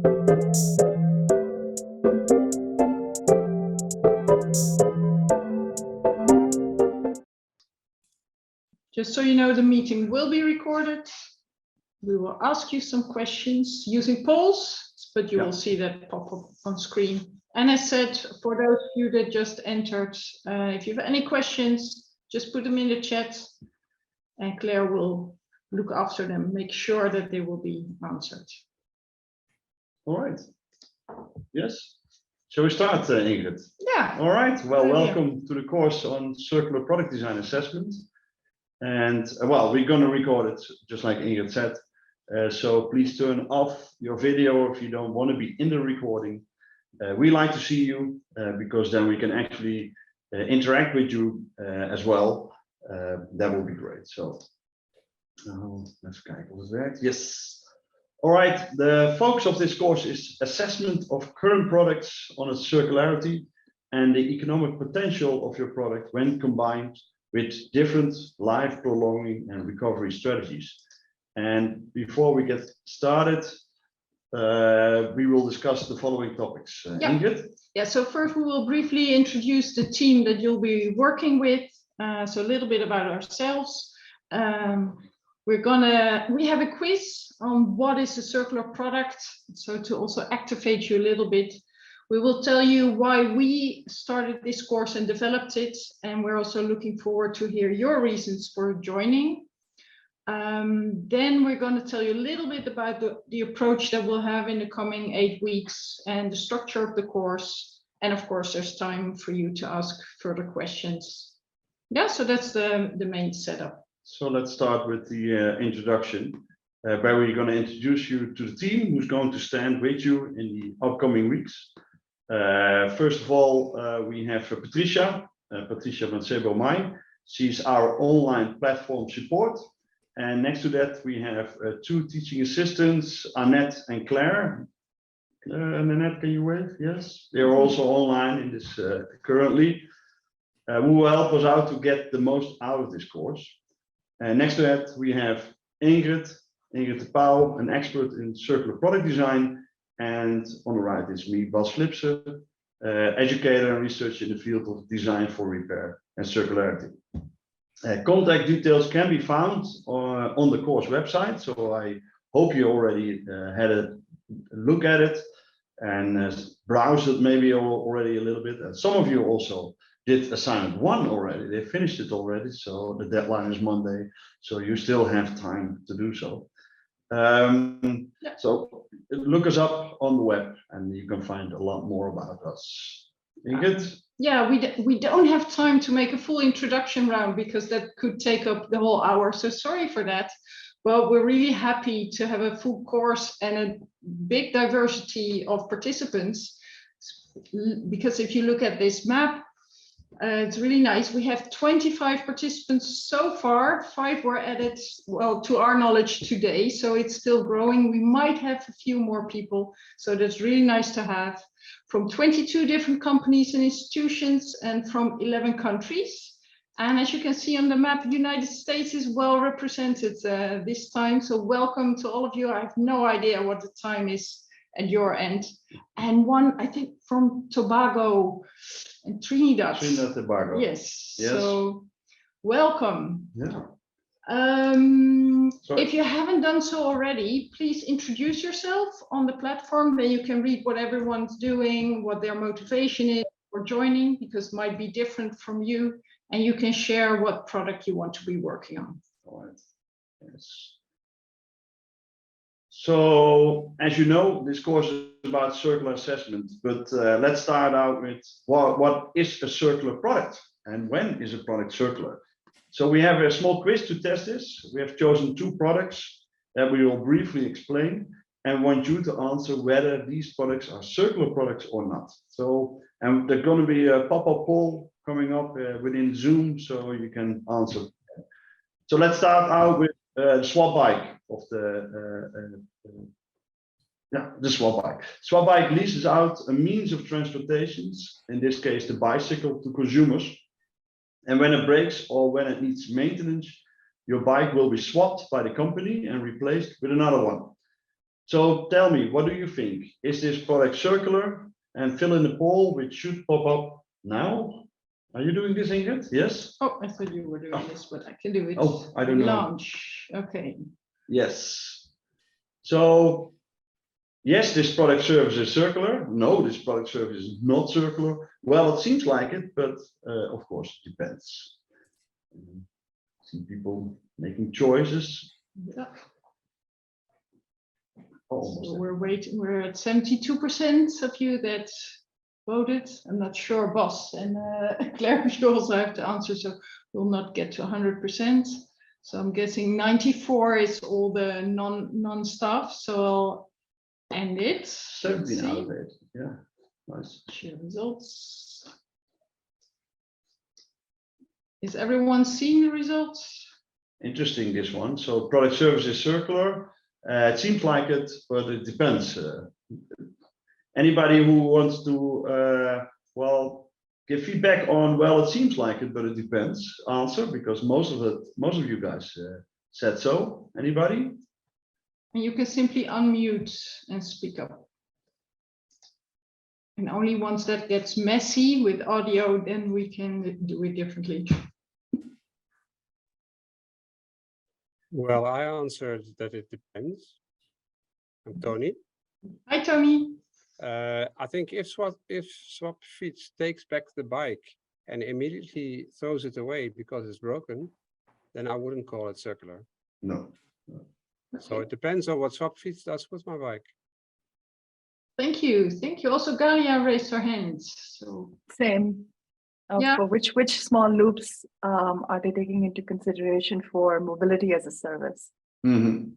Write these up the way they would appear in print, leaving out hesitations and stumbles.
Just so you know, the meeting will be recorded. We will ask you some questions using polls, but you will see that pop up on screen. And as said, for those of you that just entered, if you have any questions, just put them in the chat and Claire will look after them, make sure that they will be answered. All right. Yes. Shall we start, Ingrid? Yeah. All right. Well, welcome to the course on circular product design assessment. And well, we're going to record it just like Ingrid said. So please turn off your video if you don't want to be in the recording. We like to see you because then we can actually interact with you as well. That will be great. So let's kijken of that. Yes. All right. The focus of this course is assessment of current products on its circularity and the economic potential of your product when combined with different life prolonging and recovery strategies. And before we get started, we will discuss the following topics. Ingrid? Yeah, so first we will briefly introduce the team that you'll be working with. So a little bit about ourselves. We have a quiz on what is a circular product. So to also activate you a little bit, we will tell you why we started this course and developed it. And we're also looking forward to hear your reasons for joining. Then we're going to tell you a little bit about the approach that we'll have in the coming 8 weeks and the structure of the course. And of course, there's time for you to ask further questions. Yeah, so that's the main setup. So let's start with the introduction, where we're going to introduce you to the team who's going to stand with you in the upcoming weeks. First of all, we have Patricia Mancebo-Mai. She's our online platform support. And next to that, we have 2 teaching assistants, Annette and Claire. Annette, can you wave? Yes, they're also online in this currently, who will help us out to get the most out of this course. And next to that, we have Ingrid de Pauw, an expert in circular product design. And on the right is me, Bas Flipsen, educator and researcher in the field of design for repair and circularity. Contact details can be found on the course website. So I hope you already had a look at it and browsed it maybe already a little bit. Some of you also did assignment 1 already. They finished it already. So the deadline is Monday. So you still have time to do so. So look us up on the web and you can find a lot more about us. Ingrid? Yeah, we don't have time to make a full introduction round because that could take up the whole hour. So sorry for that. But we're really happy to have a full course and a big diversity of participants. Because if you look at this map, it's really nice. We have 25 participants so far. 5 were added, well, to our knowledge today. So it's still growing. We might have a few more people. So that's really nice to have. From 22 different companies and institutions and from 11 countries. And as you can see on the map, United States is well represented this time. So welcome to all of you. I have no idea what the time is at your end. And one, I think, from Tobago and Trinidad. Trinidad and Tobago. Yes. So welcome. Yeah. If you haven't done so already, please introduce yourself on the platform. Then you can read what everyone's doing, what their motivation is for joining, because it might be different from you. And you can share what product you want to be working on. All right. Yes. So, as you know, this course is about circular assessment, but let's start out with what is a circular product and when is a product circular? So we have a small quiz to test this. We have chosen 2 products that we will briefly explain and want you to answer whether these products are circular products or not. So, and there's going to be a pop-up poll coming up within Zoom, so you can answer. So let's start out with the swap bike of the swap bike. Swap bike leases out a means of transportation, in this case the bicycle, to consumers. And when it breaks or when it needs maintenance, your bike will be swapped by the company and replaced with another one. So tell me, what do you think? Is this product circular? And fill in the poll, which should pop up now. Are you doing this, Ingrid? Yes? Oh, I thought you were doing this, but I can do it. Oh, I don't know. Launch. Okay. Yes. So, yes, this product service is circular. No, this product service is not circular. Well, it seems like it, but of course, it depends. See people making choices. Yeah. Almost So we're waiting. We're at 72% of you that voted. I'm not sure, Bas and Claire, you also have to answer, so we'll not get to 100%. So I'm guessing 94 is all the non-staff. So I'll end it. 17 out of 8. Yeah, nice. Share results. Is everyone seeing the results? Interesting, this one. So product service is circular. It seems like it, but it depends. Anybody who wants to, well, give feedback on, well, it seems like it, but it depends, answer, because most of you guys said so. Anybody? And you can simply unmute and speak up. And only once that gets messy with audio, then we can do it differently. Well, I answered that it depends. I'm Tony. Hi, Tony. I think if Swapfiets takes back the bike and immediately throws it away because it's broken, then I wouldn't call it circular. No. So it depends on what Swapfiets does with my bike. Thank you. Thank you. Also, Galia raised her hands. So Same. Yeah. For which small loops are they taking into consideration for mobility as a service? Mm-hmm.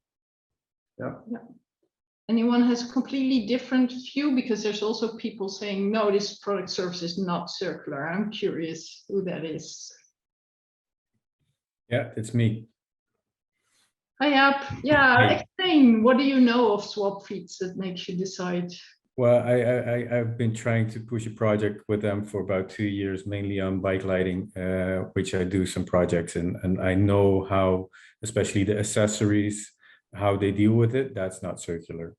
anyone has a completely different view, because there's also people saying, no, this product service is not circular. I'm curious who that is. Yeah, it's me. Hi, App. Yeah, Hey. explain. What do you know of Swapfiets that makes you decide? Well, I've been trying to push a project with them for about 2 years, mainly on bike lighting, which I do some projects in, and I know how, especially the accessories, how they deal with it. That's not circular,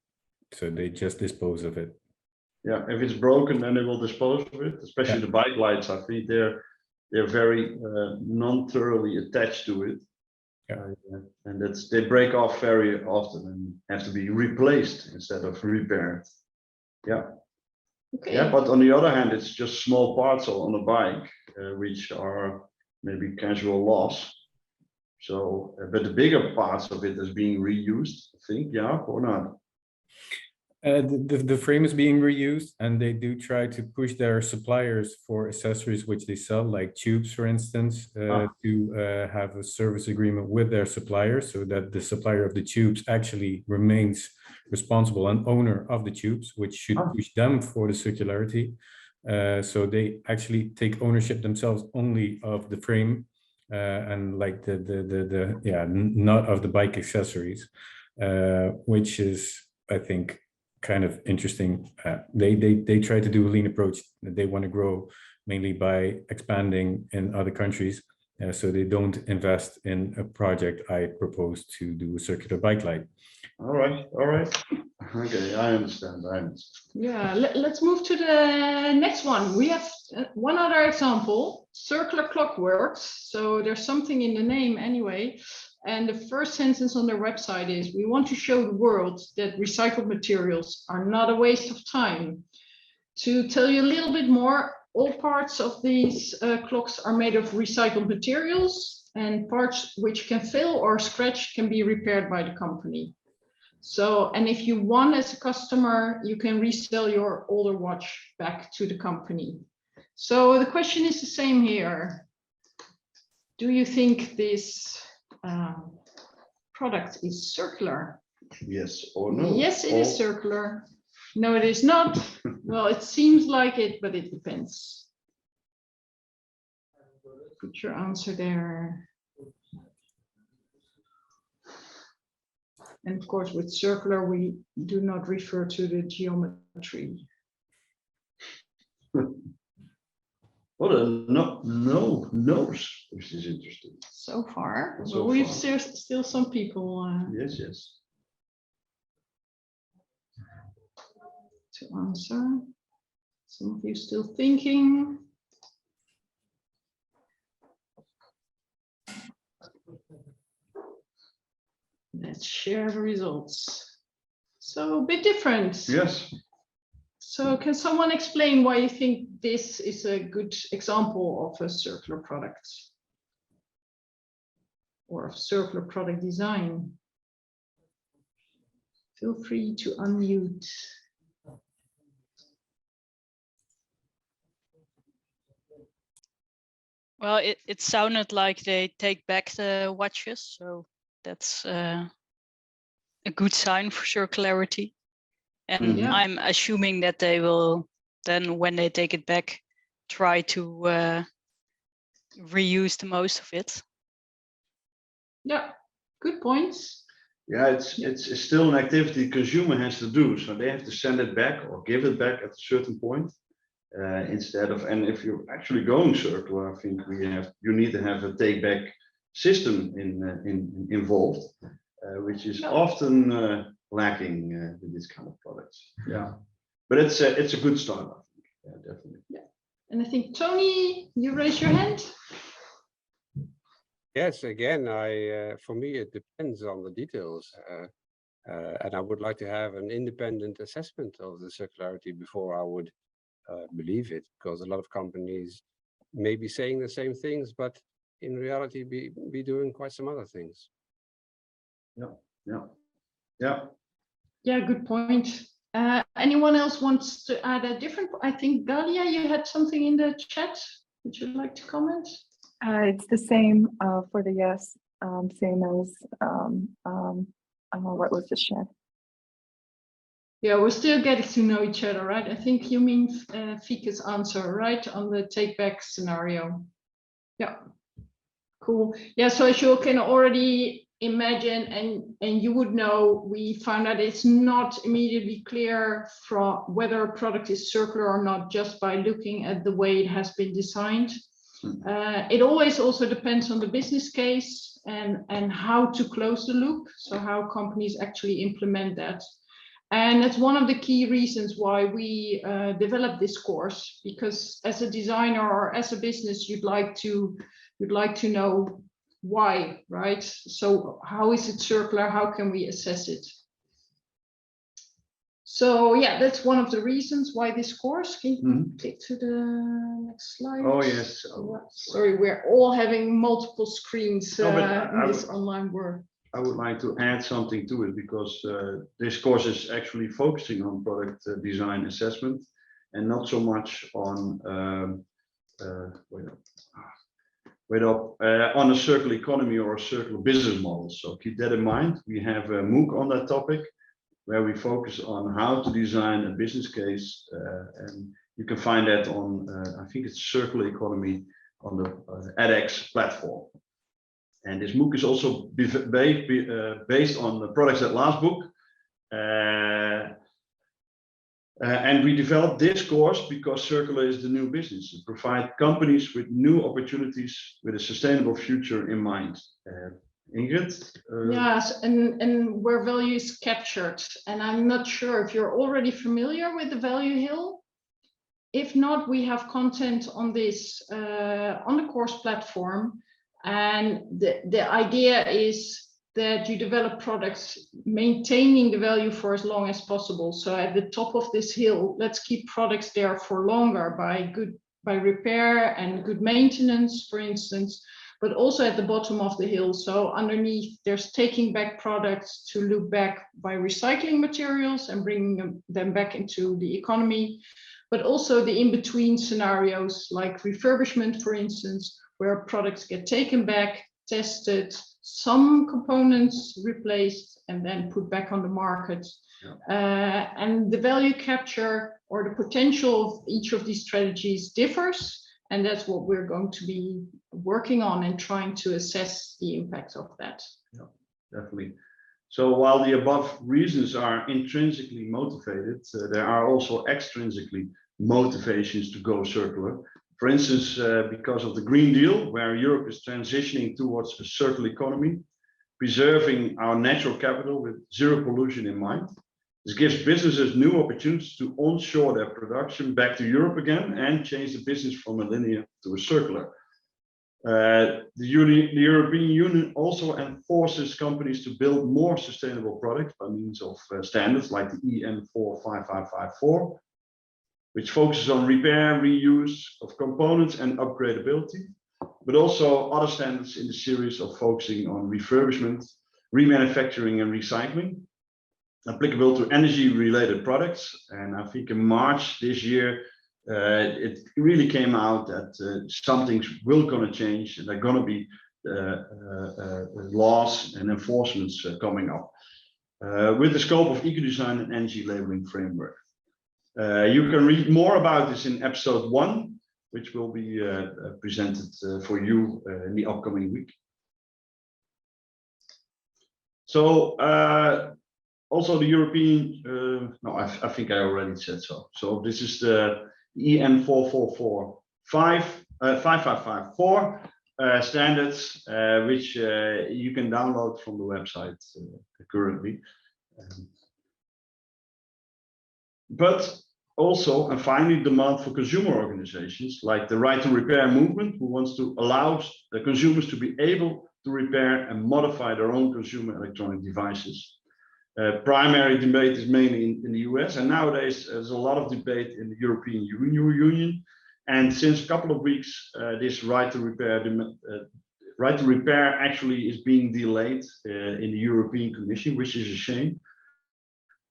so they just dispose of it. Yeah, if it's broken, then they will dispose of it. Especially the bike lights, I think they're very non-thoroughly attached to it. Yeah. And they break off very often and have to be replaced instead of repaired. Yeah. Okay. Yeah, but on the other hand, it's just small parts on a bike, which are maybe casual loss. So, but the bigger parts of it is being reused, I think, yeah, or not? The frame is being reused, and they do try to push their suppliers for accessories which they sell, like tubes, for instance, to have a service agreement with their suppliers, so that the supplier of the tubes actually remains responsible and owner of the tubes, which should push them for the circularity. So they actually take ownership themselves only of the frame, and like not of the bike accessories, which is, I think, kind of interesting. They try to do a lean approach. They want to grow mainly by expanding in other countries, so they don't invest in a project I propose to do a circular bike light. All right. Okay, I understand. Yeah, let's move to the next one. We have one other example, circular clockworks. So there's something in the name anyway. And the first sentence on their website is, we want to show the world that recycled materials are not a waste of time. To tell you a little bit more, all parts of these clocks are made of recycled materials, and parts which can fail or scratch can be repaired by the company. So, and if you want as a customer, you can resell your older watch back to the company. So the question is the same here. Do you think this product is circular? Yes or no? Yes, it is circular. No, it is not. Well, it seems like it, but it depends. Put your answer there. And of course, with circular, we do not refer to the geometry. Well, no, which is interesting. So far, So we've far. still some people. Yes. to answer. Some of you still thinking. Let's share the results. So a bit different. Yes. So can someone explain why you think this is a good example of a circular product or of circular product design? Feel free to unmute. Well, it sounded like they take back the watches, so that's a good sign for circularity. And Yeah. I'm assuming that they will then, when they take it back, try to reuse the most of it. Yeah, good points. Yeah, it's still an activity the consumer has to do, so they have to send it back or give it back at a certain point. Instead of, and if you're actually going circular, I think you need to have a take back system involved, which is often lacking with this kind of products. Yeah, but it's a good start, I think. Yeah, definitely. Yeah, and I think Tony, you raise your hand. Yes, again, for me, it depends on the details. And I would like to have an independent assessment of the circularity before I would believe it, because a lot of companies may be saying the same things, but in reality be doing quite some other things. Yeah, good point. Anyone else wants to add a different? I think Galia, you had something in the chat. Would you like to comment? It's the same for the yes, same as what was just shared. Yeah, we're still getting to know each other, right? I think you mean Fike's answer, right? On the take back scenario. Yeah, cool. Yeah, so as you can already imagine, and you would know, we found that it's not immediately clear from whether a product is circular or not just by looking at the way it has been designed. It always also depends on the business case and how to close the loop, so how companies actually implement that. And that's one of the key reasons why we developed this course, because as a designer or as a business, you'd like to know why, right? So how is it circular? How can we assess it? So yeah, that's one of the reasons why this course. Can you click to the next slide? Oh yes. Sorry, we're all having multiple screens No, but in this online world. I would like to add something to it, because this course is actually focusing on product design assessment and not so much on on a circular economy or a circular business model. So keep that in mind. We have a MOOC on that topic where we focus on how to design a business case, and you can find that on I think it's Circular Economy on the edX platform. And this MOOC is also based on the Products that Last book. And we developed this course because circular is the new business. To provide companies with new opportunities with a sustainable future in mind. Ingrid? Yes, and where value is captured. And I'm not sure if you're already familiar with the Value Hill. If not, we have content on this on the course platform. And the idea is that you develop products maintaining the value for as long as possible. So at the top of this hill, let's keep products there for longer by repair and good maintenance, for instance, but also at the bottom of the hill. So underneath, there's taking back products to look back by recycling materials and bringing them back into the economy, but also the in-between scenarios like refurbishment, for instance, where products get taken back, tested, some components replaced, and then put back on the market. Yeah. And the value capture or the potential of each of these strategies differs, and that's what we're going to be working on and trying to assess the impact of that. Yeah, definitely. So while the above reasons are intrinsically motivated, there are also extrinsically motivations to go circular. For instance, because of the Green Deal, where Europe is transitioning towards a circular economy, preserving our natural capital with zero pollution in mind. This gives businesses new opportunities to onshore their production back to Europe again and change the business from a linear to a circular. The European Union also enforces companies to build more sustainable products by means of standards like the EN 45554, which focuses on repair, reuse of components and upgradability, but also other standards in the series of focusing on refurbishment, remanufacturing and recycling, applicable to energy-related products. And I think in March this year, it really came out that some things will gonna change, and there are gonna be laws and enforcements coming up with the scope of eco-design and energy labeling framework. You can read more about this in episode 1, which will be presented for you in the upcoming week. So also the European, no, I think I already said so. So this is the EN 5554 standards, which you can download from the website currently. But also, and finally, demand for consumer organizations like the Right to Repair movement, who wants to allow the consumers to be able to repair and modify their own consumer electronic devices. Primary debate is mainly in the US, and nowadays there's a lot of debate in the European Union. And since a couple of weeks, this right to repair actually is being delayed in the European Commission, which is a shame.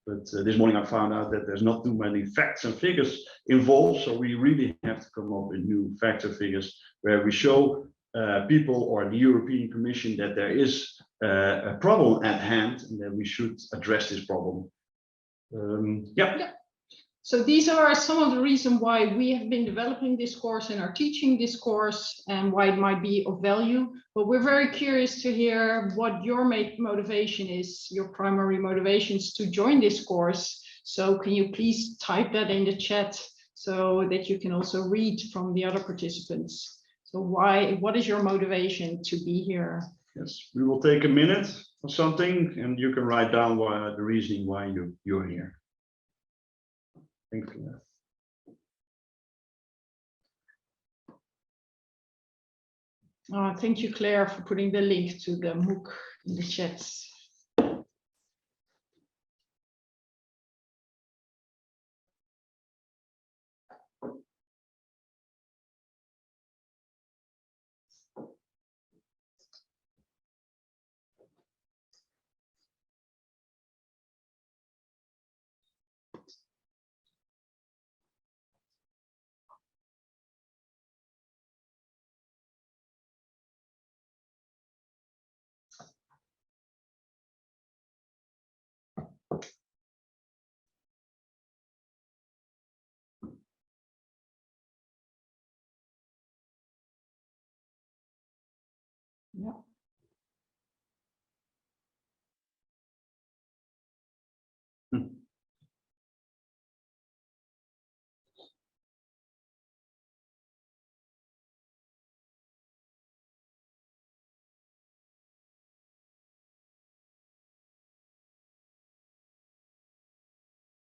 But this morning I found out that there's not too many facts and figures involved, so we really have to come up with new facts and figures where we show people or the European Commission that there is a problem at hand and that we should address this problem. Yeah. So these are some of the reasons why we have been developing this course and are teaching this course and why it might be of value. But we're very curious to hear what your motivation is, your primary motivations to join this course. So can you please type that in the chat so that you can also read from the other participants? So what is your motivation to be here? Yes, we will take a minute or something and you can write down the reasoning why you're here. Thank you. Thank you, Claire, for putting the link to the MOOC in the chat. Yeah.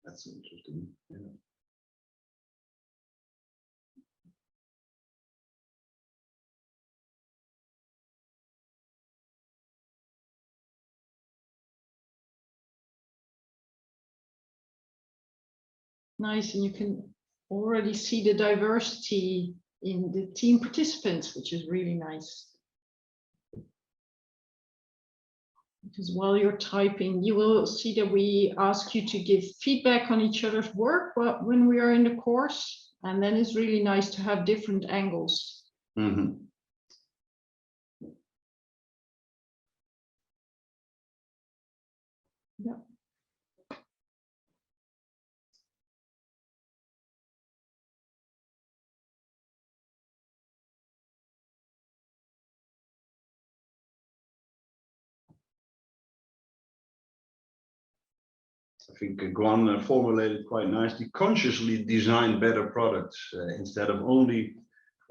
That's interesting. Yeah. Nice, and you can already see the diversity in the team participants, which is really nice. Because while you're typing, you will see that we ask you to give feedback on each other's work when we are in the course, and then it's really nice to have different angles. Mm-hmm. Yeah. I think Guan formulated quite nicely, consciously design better products instead of only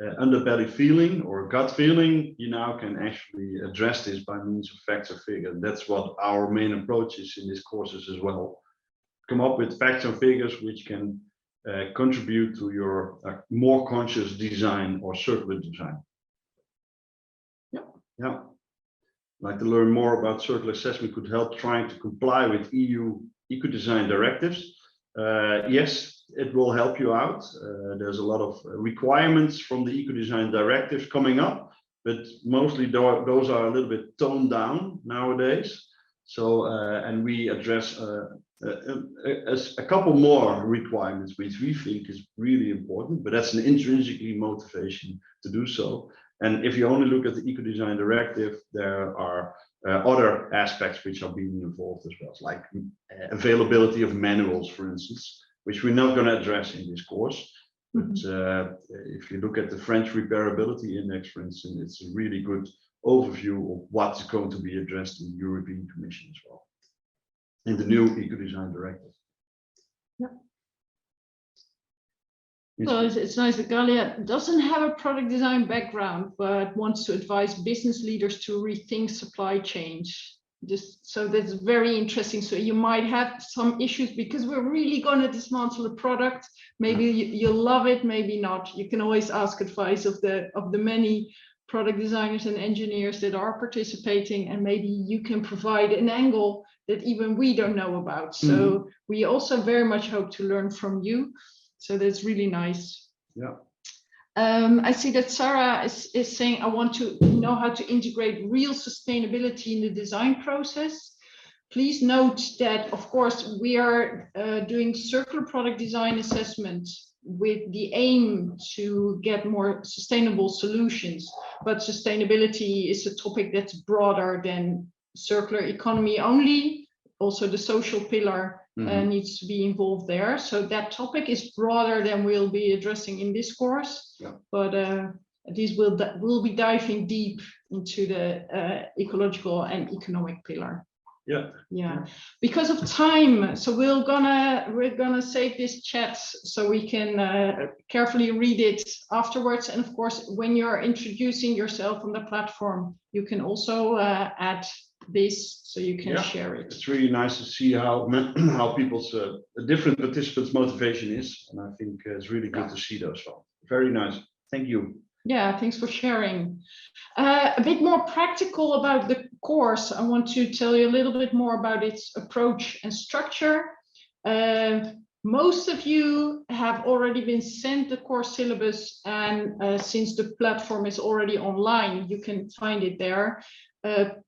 underbelly feeling or gut feeling. You now can actually address this by means of facts or figures. That's what our main approach is in these courses as well. come up with facts and figures which can contribute to your more conscious design or circular design. Yeah. Like to learn more about circular assessment could help trying to comply with EU eco-design directives. Yes, it will help you out. There's a lot of requirements from the eco-design directives coming up, but mostly those are a little bit toned down nowadays. So, and we address a couple more requirements, which we think is really important, but that's an intrinsically motivation to do so. And if you only look at the eco-design directive, there are other aspects which are being involved as well, like availability of manuals, for instance, which we're not going to address in this course. But if you look at the French Repairability Index, for instance, it's a really good overview of what's going to be addressed in the European Commission as well, in the new eco-design directive. Yeah. Well, it's nice that Galia doesn't have a product design background, but wants to advise business leaders to rethink supply chains. So that's very interesting. So you might have some issues because we're really going to dismantle a product. Maybe you'll love it, maybe not. You can always ask advice of the many product designers and engineers that are participating, and maybe you can provide an angle that even we don't know about. So we also very much hope to learn from you. So that's really nice. Yeah. I see that Sarah is saying, I want to know how to integrate real sustainability in the design process. Please note that, of course, we are doing circular product design assessment with the aim to get more sustainable solutions. But sustainability is a topic that's broader than circular economy only. Also, the social pillar needs to be involved there. So that topic is broader than we'll be addressing in this course. Yeah. But at least we'll be diving deep into the ecological and economic pillar. Yeah. Yeah. Because of time, so we're gonna save this chat so we can carefully read it afterwards. And of course, when you're introducing yourself on the platform, you can also add this so you can share it. It's really nice to see how people's different participants' motivation is, and I think it's really good to see those. So very nice. Thank you. Yeah, thanks for sharing. A bit more practical about the course. I want to tell you a little bit more about its approach and structure. Most of you have already been sent the course syllabus, and since the platform is already online, you can find it there.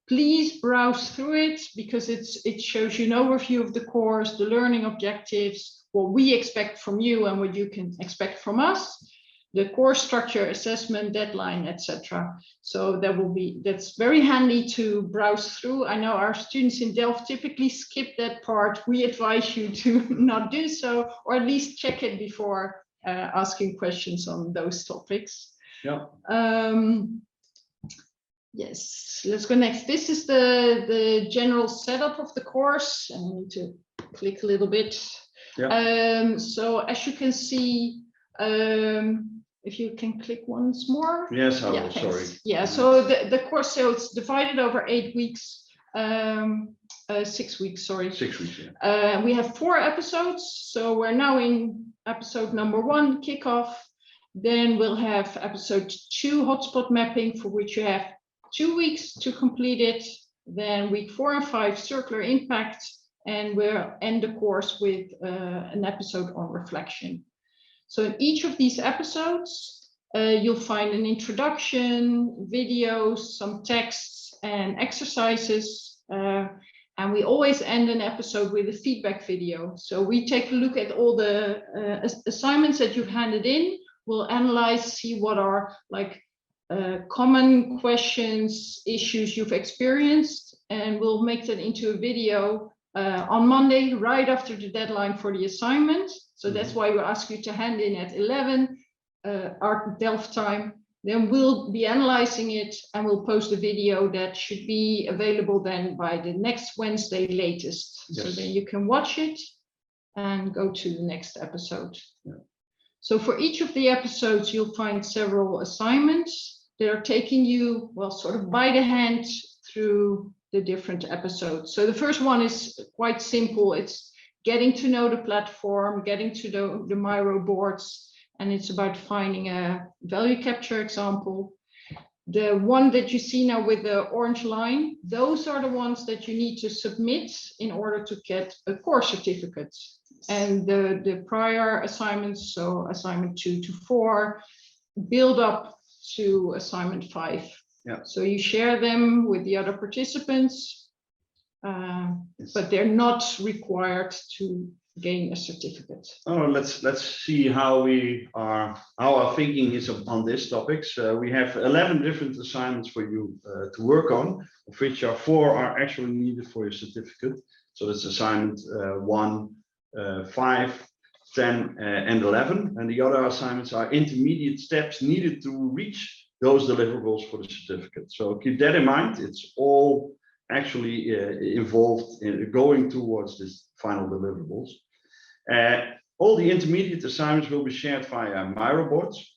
Please browse through it because it shows you an overview of the course, the learning objectives, what we expect from you and what you can expect from us, the course structure, assessment, deadline, etc. So that's very handy to browse through. I know our students in Delft typically skip that part. We advise you to not do so, or at least check it before asking questions on those topics. Yeah. Yes, let's go next. This is the general setup of the course. I need to click a little bit. Yeah. So as you can see, if you can click once more. Yes, I will, sorry. Yeah, so the course, so it's divided over 8 weeks, 6 weeks, sorry. 6 weeks, yeah. We have 4 episodes. So we're now in episode number 1, kickoff. Then we'll have episode 2, hotspot mapping, for which you have 2 weeks to complete it. Then week 4 and 5, circular impact, and we'll end the course with an episode on reflection. So in each of these episodes, you'll find an introduction, videos, some texts and exercises. And we always end an episode with a feedback video. So we take a look at all the assignments that you've handed in. We'll analyze, see what are like common questions, issues you've experienced, and we'll make that into a video on Monday, right after the deadline for the assignment. So that's why we ask you to hand in at 11 our Delft time. Then we'll be analyzing it and we'll post a video that should be available then by the next Wednesday latest. Yes. So then you can watch it and go to the next episode. Yeah. So for each of the episodes, you'll find several assignments that are taking you, well, sort of by the hand through the different episodes. So the first one is quite simple. It's getting to know the platform, getting to know the Miro boards, and it's about finding a value capture example. The one that you see now with the orange line, those are the ones that you need to submit in order to get a course certificate. And the prior assignments, so assignment 2 to 4, build up to assignment 5. Yeah. So you share them with the other participants, but they're not required to gain a certificate. Oh, let's see how our thinking is on these topics. We have 11 different assignments for you to work on, of which 4 are actually needed for your certificate. So that's assignment 1, 5, 10, and 11. And the other assignments are intermediate steps needed to reach those deliverables for the certificate. So keep that in mind. It's all actually involved in going towards this final deliverables. All the intermediate assignments will be shared via Miro boards.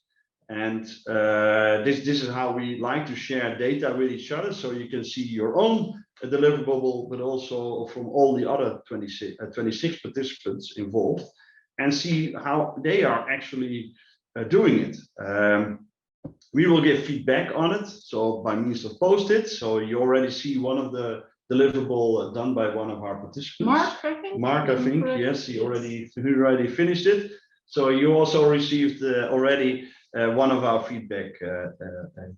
And this is how we like to share data with each other. So you can see your own deliverable, but also from all the other 26 participants involved, and see how they are actually doing it. We will give feedback on it, so by means of post-its. So you already see one of the deliverable done by one of our participants. Mark, I think. Mark, I think, Correct. yes, he already finished it. So you also received already one of our feedback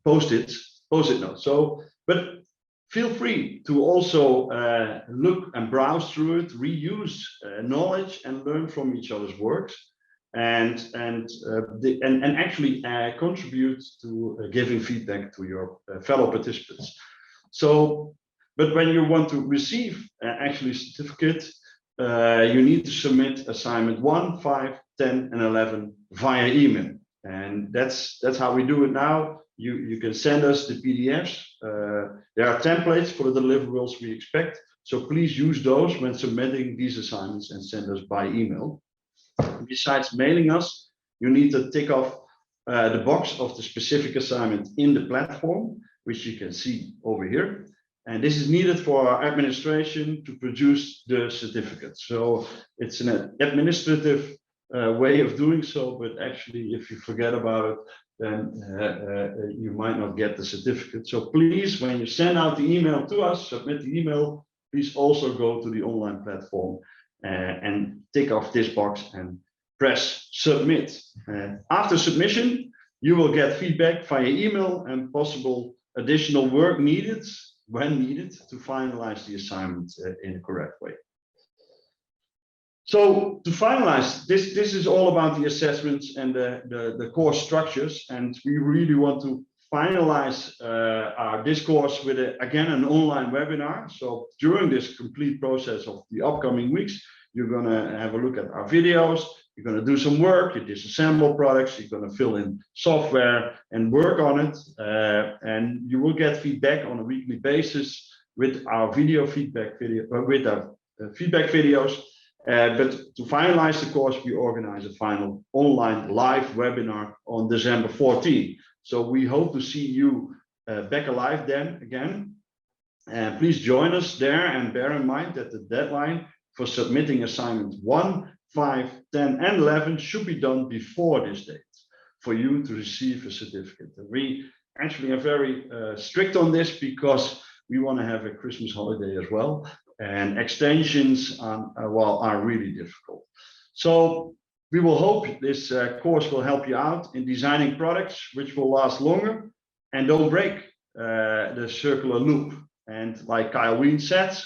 post-it notes. So, but feel free to also look and browse through it, reuse knowledge, and learn from each other's works, and actually contribute to giving feedback to your fellow participants. So, but when you want to receive actually a certificate, you need to submit assignment 1, 5, 10, and 11 via email. And that's how we do it now. You can send us the PDFs. There are templates for the deliverables we expect. So please use those when submitting these assignments and send us by email. Besides mailing us, you need to tick off the box of the specific assignment in the platform, which you can see over here. And this is needed for our administration to produce the certificate. So it's an administrative way of doing so, but actually if you forget about it, then you might not get the certificate. So please, when you send out the email to us, submit the email, please also go to the online platform and tick off this box and press submit. After submission, you will get feedback via email and possible additional work needed when needed to finalize the assignment in a correct way. So to finalize, this is all about the assessments and the course structures, and we really want to finalize our discourse with again an online webinar. So during this complete process of the upcoming weeks, you're going to have a look at our videos, you're going to do some work, you disassemble products, you're going to fill in software and work on it, and you will get feedback on a weekly basis with our feedback videos. But to finalize the course, we organize a final online live webinar on December 14. So we hope to see you back alive then again. Please join us there, and bear in mind that the deadline for submitting assignment 1, 5, 10, and 11 should be done before this date for you to receive a certificate. And we actually are very strict on this because we want to have a Christmas holiday as well. And extensions are really difficult. So we will hope this course will help you out in designing products which will last longer and don't break the circular loop. And like Kyle Wien said,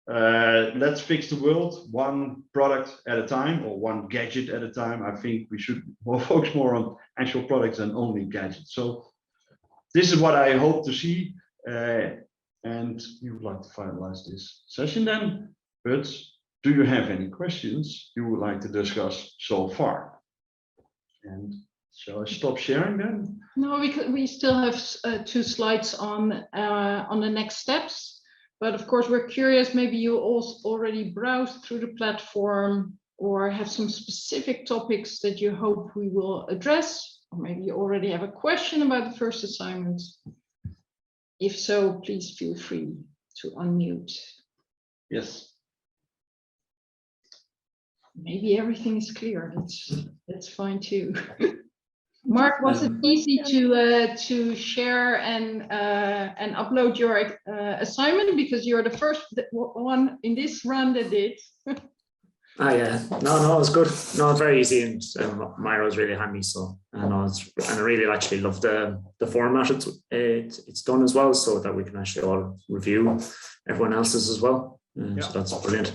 let's fix the world one product at a time, or one gadget at a time. I think we should focus more on actual products than only gadgets. So this is what I hope to see. And we would like to finalize this session then, but do you have any questions you would like to discuss so far? And shall I stop sharing then? No, we still have 2 slides on the next steps, but of course we're curious, maybe you also already browsed through the platform or have some specific topics that you hope we will address, or maybe you already have a question about the first assignment. If so, please feel free to unmute. Yes. maybe everything is clear. That's fine too. Mark, was it easy to share and upload your assignment, because you're the first one in this run that did? Yeah, no, it was good. No, it's very easy, and Miro was really handy. So and I really actually love the format it's done as well, so that we can actually all review everyone else's as well. So that's brilliant.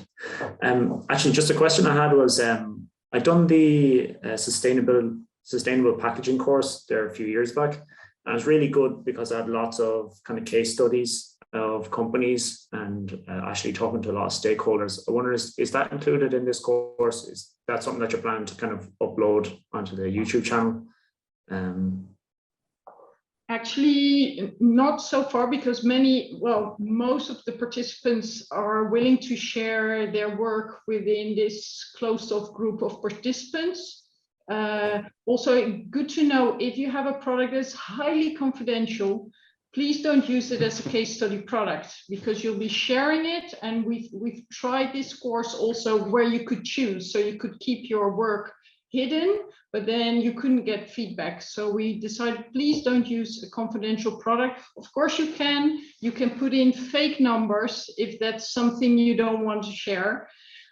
Actually, just a question I had was, I'd done the sustainable packaging course there a few years back. And it was really good because I had lots of kind of case studies of companies and actually talking to a lot of stakeholders. I wonder, is that included in this course? Is that something that you're planning to kind of upload onto the YouTube channel? Actually, not so far, because most of the participants are willing to share their work within this closed-off group of participants. Also, good to know, if you have a product that's highly confidential, please don't use it as a case study product, because you'll be sharing it. And we've tried this course also where you could choose, so you could keep your work hidden, but then you couldn't get feedback. So we decided, please don't use a confidential product. Of course you can put in fake numbers if that's something you don't want to share.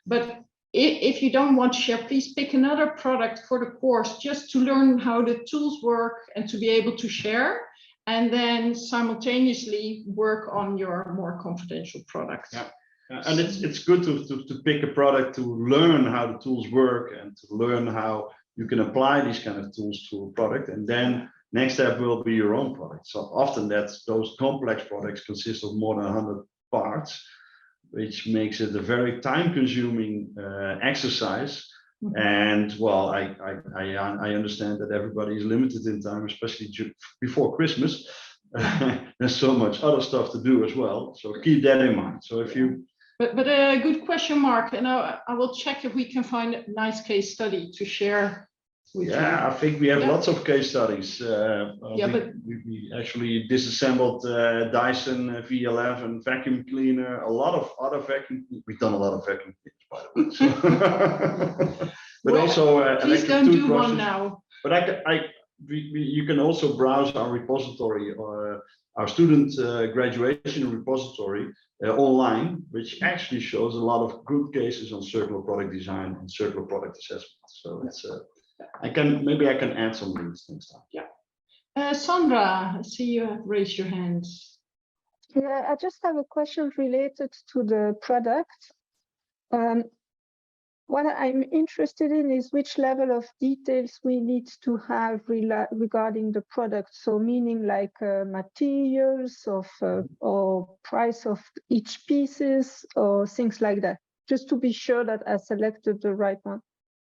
But if you don't want to share, please pick another product for the course, just to learn how the tools work and to be able to share, and then simultaneously work on your more confidential product. Yeah. And it's good to pick a product to learn how the tools work and to learn how you can apply these kind of tools to a product. And then next step will be your own product. So often those complex products consist of more than 100 parts, which makes it a very time-consuming exercise. Mm-hmm. And well, I understand that everybody is limited in time, especially before Christmas. There's so much other stuff to do as well. So keep that in mind. So if you But a good question, Mark, and I will check if we can find a nice case study to share with you. I think we have lots of case studies. We actually disassembled Dyson V11 vacuum cleaner, a lot of other vacuum. We've done a lot of vacuum cleaners, by the way. So. But also please don't do one now. But you can also browse our repository or our student graduation repository online, which actually shows a lot of good cases on circular product design and circular product assessment. So it's maybe I can add some links next time. Yeah. Sandra, I see you have raised your hand. Yeah, I just have a question related to the product. What I'm interested in is which level of details we need to have regarding the product. So meaning like materials or price of each pieces or things like that, just to be sure that I selected the right one.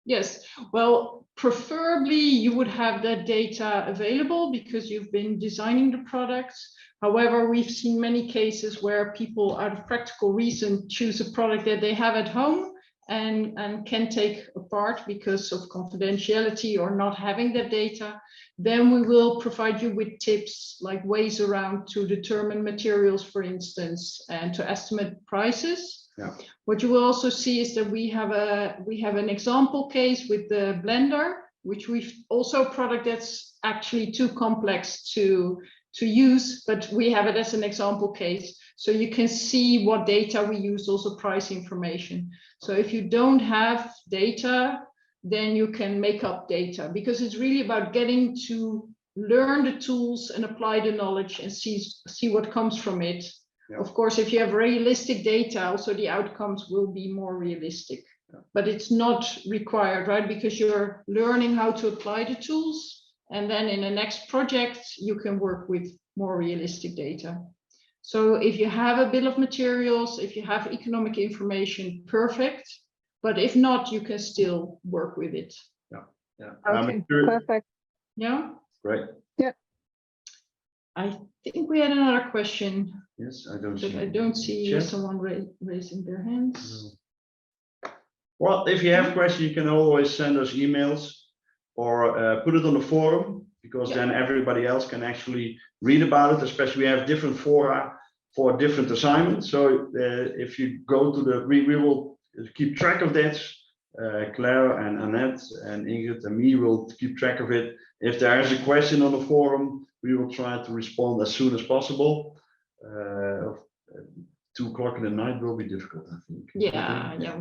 Yes, well, preferably you would have that data available because you've been designing the products. However, we've seen many cases where people, out of practical reason, choose a product that they have at home and can take apart because of confidentiality or not having that data. Then we will provide you with tips, like ways around to determine materials, for instance, and to estimate prices. Yeah. What you will also see is that we have an example case with the blender, which we've also a product that's actually too complex to use, but we have it as an example case. So you can see what data we use, also price information. So if you don't have data, then you can make up data, because it's really about getting to learn the tools and apply the knowledge and see what comes from it. Yeah. Of course, if you have realistic data, also the outcomes will be more realistic. Yeah. But it's not required, right? Because you're learning how to apply the tools. And then in the next project, you can work with more realistic data. So if you have a bill of materials, if you have economic information, perfect. But if not, you can still work with it. Yeah. Yeah. Okay, perfect. Yeah. Great. Yeah. I think we had another question. Yes, I don't see someone raising their hands. No. Well, if you have questions, you can always send us emails or put it on the forum, because then everybody else can actually read about it. Especially we have different fora for different assignments. So if you go to we will keep track of that Claire and Annette and Ingrid and me will keep track of it. If there is a question on the forum, we will try to respond as soon as possible. 2 o'clock in the night will be difficult, I think. Yeah.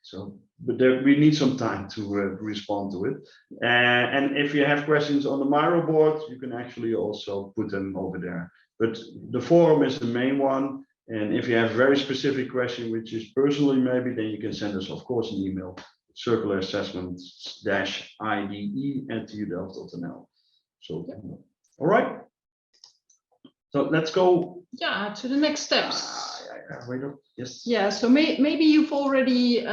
So, but we need some time to respond to it. And if you have questions on the Miro board, you can actually also put them over there. But the forum is the main one. And if you have very specific question, which is personally maybe, then you can send us, of course, an email, circularassessment-ide@tudelft.nl. So, all right. So let's go. Yeah, to the next steps. Wait up. Yes. Yeah, so maybe you've already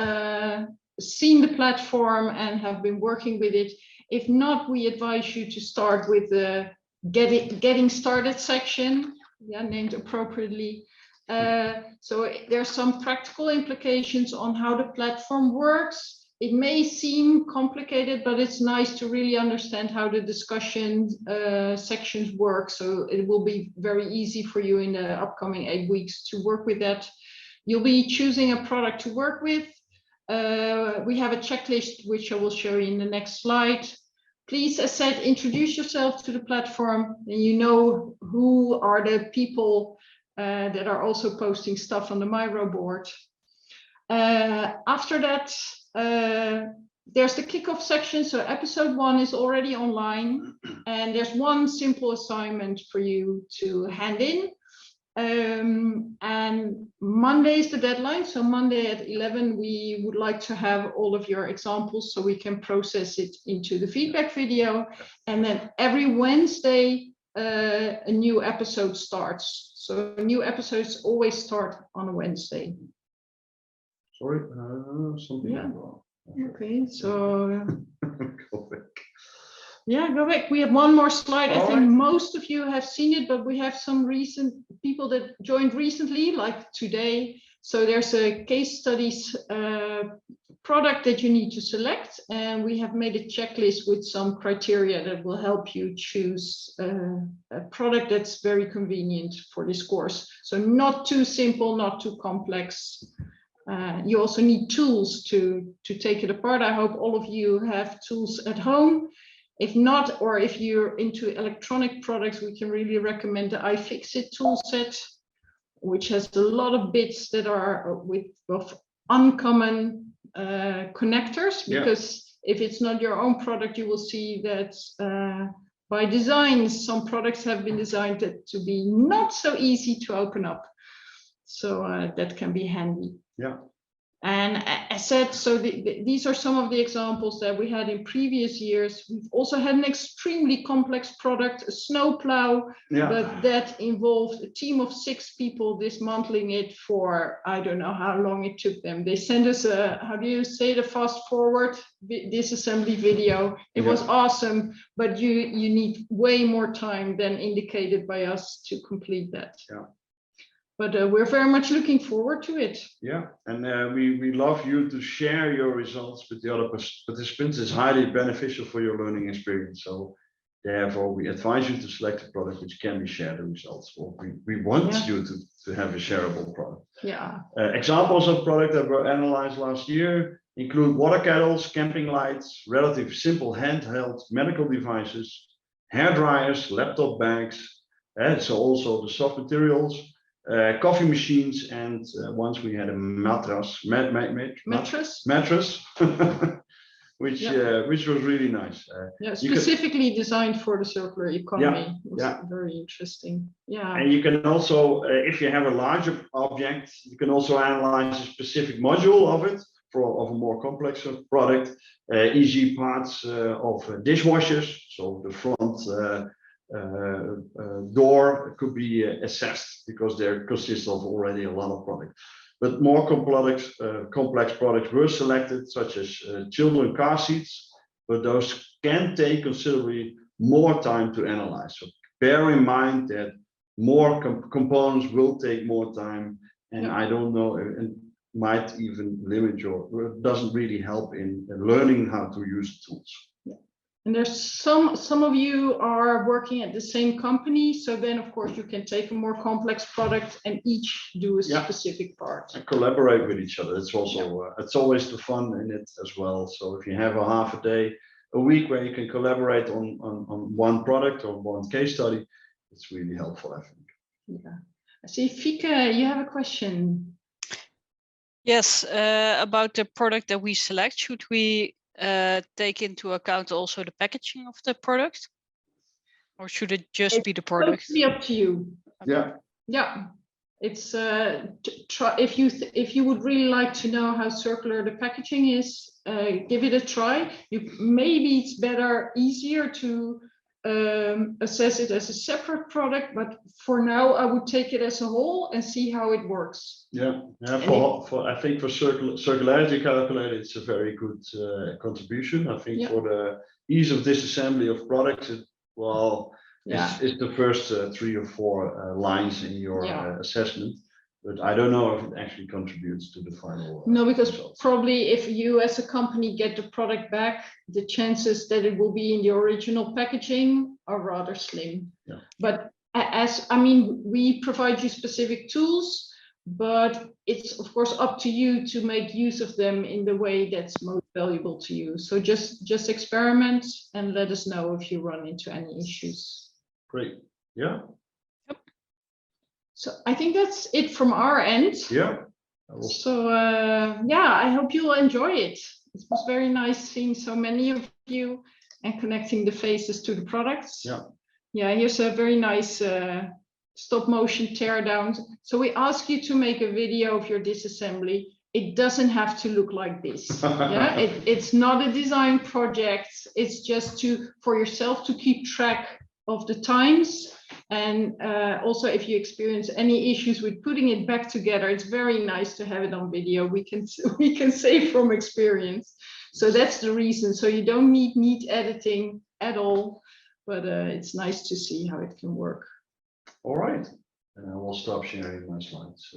seen the platform and have been working with it. If not, we advise you to start with the getting started section, named appropriately. So there's some practical implications on how the platform works. It may seem complicated, but it's nice to really understand how the discussion sections work. So it will be very easy for you in the upcoming 8 weeks to work with that. You'll be choosing a product to work with. We have a checklist, which I will show you in the next slide. Please, as said, introduce yourself to the platform, and you know who are the people that are also posting stuff on the Miro board. After that, there's the kickoff section. So episode 1 is already online, and there's one simple assignment for you to hand in. And Monday is the deadline. So Monday at 11, we would like to have all of your examples so we can process it into the feedback video. And then every Wednesday, a new episode starts. So new episodes always start on a Wednesday. Sorry, something. Yeah. Okay, so Go back. yeah, go back. We have one more slide. I All think right. most of you have seen it, but we have some recent people that joined recently, like today. So there's a case studies product that you need to select, and we have made a checklist with some criteria that will help you choose a product that's very convenient for this course. So not too simple, not too complex. You also need tools to take it apart. I hope all of you have tools at home. If not, or if you're into electronic products, we can really recommend the iFixit toolset, which has a lot of bits that are of uncommon connectors, because if it's not your own product, you will see that by design, some products have been designed to be not so easy to open up. So that can be handy. Yeah. And as said, so these are some of the examples that we had in previous years. We've also had an extremely complex product, a snowplow, but that involved a team of 6 people dismantling it for, I don't know how long it took them. They sent us a, how do you say, the fast forward disassembly video. It was awesome, but you need way more time than indicated by us to complete that. Yeah. But we're very much looking forward to it. Yeah, and we love you to share your results with the other participants. It's highly beneficial for your learning experience. So therefore, we advise you to select a product which can be shared the results. Well, we want you to have a shareable product. Yeah. Examples of products that were analyzed last year include water kettles, camping lights, relatively simple handheld medical devices, hair dryers, laptop bags, and so also the soft materials, coffee machines, and once we had a mattress, which was really nice. Specifically designed for the circular economy. It was very interesting. Yeah. And you can also, if you have a larger object, you can also analyze a specific module of it of a more complex product, e.g. parts of dishwashers. So the front door could be assessed because there consists of already a lot of product. But more complex products were selected, such as children car seats, but those can take considerably more time to analyze. So bear in mind that more components will take more time, and I don't know, and might even limit doesn't really help in learning how to use tools. And there's some of you are working at the same company, so then of course you can take a more complex product and each do a Yeah. specific part. And collaborate with each other. It's also it's always the fun in it as well. So if you have a half a day, a week where you can collaborate on one product or one case study, it's really helpful, I think. Yeah. I see, Fieke, you have a question. Yes, about the product that we select, should we take into account also the packaging of the product? Or should it just be the product? Totally up to you. Yeah. Yeah, it's try if you would really like to know how circular the packaging is, give it a try. Maybe it's easier to assess it as a separate product, but for now I would take it as a whole and see how it works. Yeah. For I think for circularity calculator, it's a very good contribution. I think for the ease of disassembly of products, it's the first 3 or 4 lines in your assessment. But I don't know if it actually contributes to the final. No, because results. probably if you as a company get the product back, the chances that it will be in the original packaging are rather slim. Yeah. But we provide you specific tools, but it's of course up to you to make use of them in the way that's most valuable to you. So just experiment and let us know if you run into any issues. Great. Yeah. So I think that's it from our end. Yeah. So I hope you'll enjoy it. It was very nice seeing so many of you and connecting the faces to the products. Yeah. Yeah, here's a very nice stop motion teardown. So we ask you to make a video of your disassembly. It doesn't have to look like this. Yeah, it's not a design project. It's just for yourself to keep track of the times. And also if you experience any issues with putting it back together, it's very nice to have it on video. We can say from experience. So that's the reason. So you don't need editing at all, but it's nice to see how it can work. All right. We'll stop sharing my slides.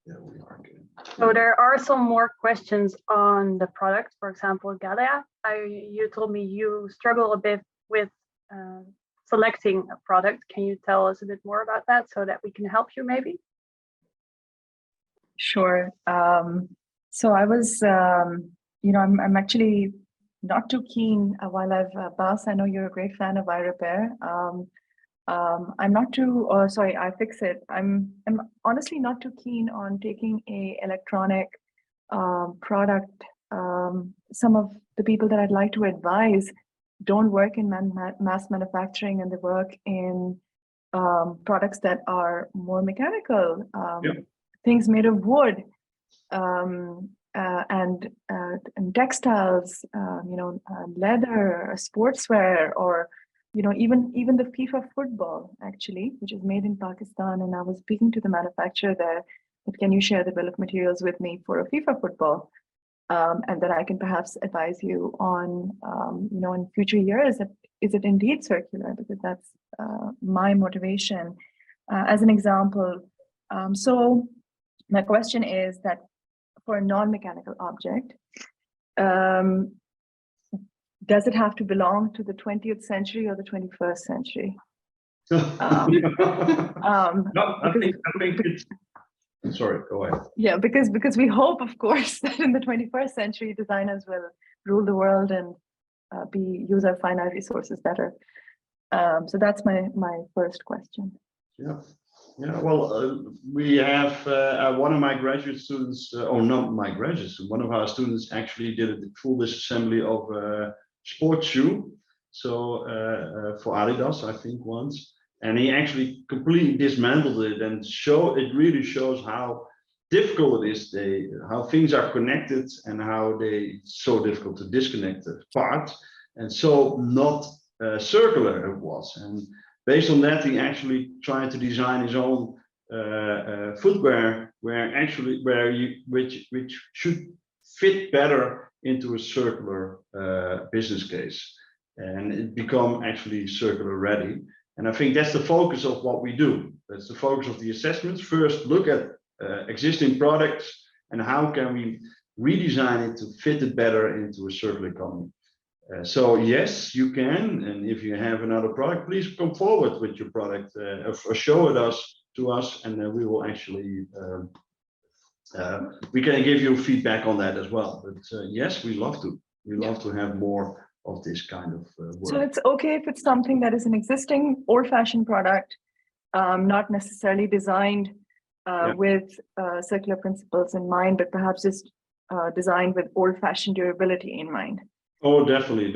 Yeah, we are good. So there are some more questions on the product. For example, Galia, you told me you struggle a bit with selecting a product. Can you tell us a bit more about that so that we can help you maybe? Sure. So I was, I'm actually not too keen while Bas, I know you're a great fan of iRepair. I'm not too, I'm honestly not too keen on taking a electronic product. Some of the people that I'd like to advise don't work in mass manufacturing, and they work in products that are more mechanical, things made of wood and textiles, leather, sportswear, or even the FIFA football, actually, which is made in Pakistan. And I was speaking to the manufacturer there, but can you share the bill of materials with me for a FIFA football? And then I can perhaps advise you on, in future years, is it indeed circular? Because that's my motivation. As an example, so my question is that for a non-mechanical object, does it have to belong to the 20th century or the 21st century? No, I think it's. Sorry, go ahead. Yeah, because we hope, of course, that in the 21st century, designers will rule the world and use our finite resources better. So that's my first question. Yeah. Well, we have one of my graduate students, not my graduate student, one of our students actually did a full disassembly of a sports shoe. So for Adidas, I think once. And he actually completely dismantled it, and it really shows how difficult it is, how things are connected and how it's so difficult to disconnect the parts, and so not circular it was. And based on that, he actually tried to design his own footwear which should fit better into a circular business case, and it become actually circular ready. And I think that's the focus of what we do. That's the focus of the assessments. First, look at existing products and how can we redesign it to fit it better into a circular economy. So yes, you can, and if you have another product, please come forward with your product or show it to us, and then we will actually we can give you feedback on that as well. But yes, we love to. We love to have more of this kind of work. So it's okay if it's something that is an existing old-fashioned product, not necessarily designed with circular principles in mind, but perhaps just designed with old-fashioned durability in mind. Oh, definitely.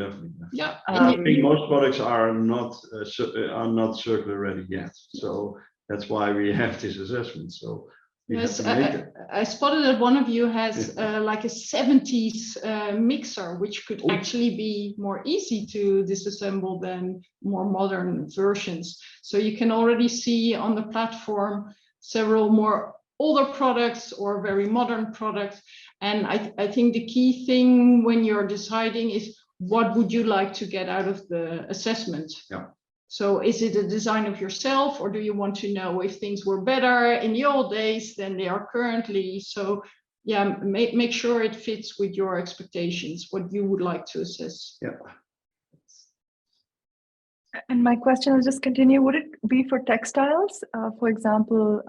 Yeah. I think most products are not circular ready yet, so that's why we have this assessment. So we have Yes, to make it. I spotted that one of you has like a 70s mixer, which could actually be more easy to disassemble than more modern versions. So you can already see on the platform several more older products or very modern products. And I think the key thing when you're deciding is what would you like to get out of the assessment? Yeah. So is it a design of yourself, or do you want to know if things were better in the old days than they are currently? So yeah, make sure it fits with your expectations, what you would like to assess. Yeah. And my question is just continue, would it be for textiles? For example,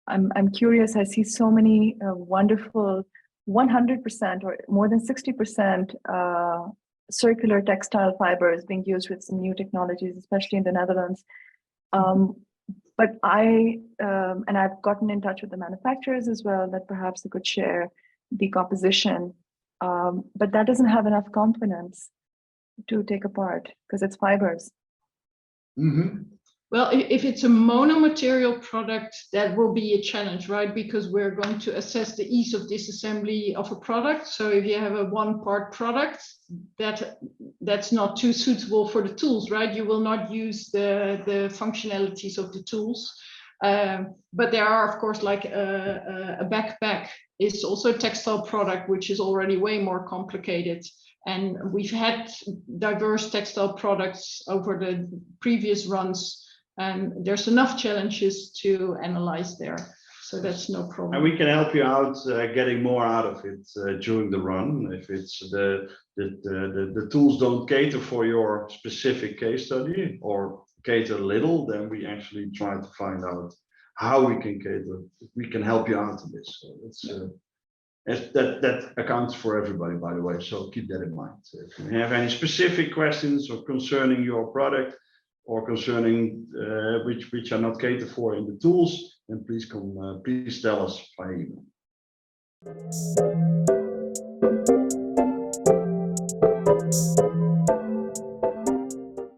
I'm curious, I see so many wonderful 100% or more than 60% circular textile fibers being used with some new technologies, especially in the Netherlands. But and I've gotten in touch with the manufacturers as well, that perhaps they could share the composition, but that doesn't have enough components to take apart because it's fibers. Mm-hmm. Well, if it's a monomaterial product, that will be a challenge, right? Because we're going to assess the ease of disassembly of a product. So if you have a one-part product, that's not too suitable for the tools, right? You will not use the functionalities of the tools. But there are, of course, like a backpack is also a textile product, which is already way more complicated. And we've had diverse textile products over the previous runs, and there's enough challenges to analyze there. So that's no problem. And we can help you out getting more out of it during the run. If it's the tools don't cater for your specific case study or cater little, then we actually try to find out how we can cater. We can help you out in this. So it's that accounts for everybody, by the way. So keep that in mind. If you have any specific questions or concerning your product or concerning which are not catered for in the tools, then please tell us by email.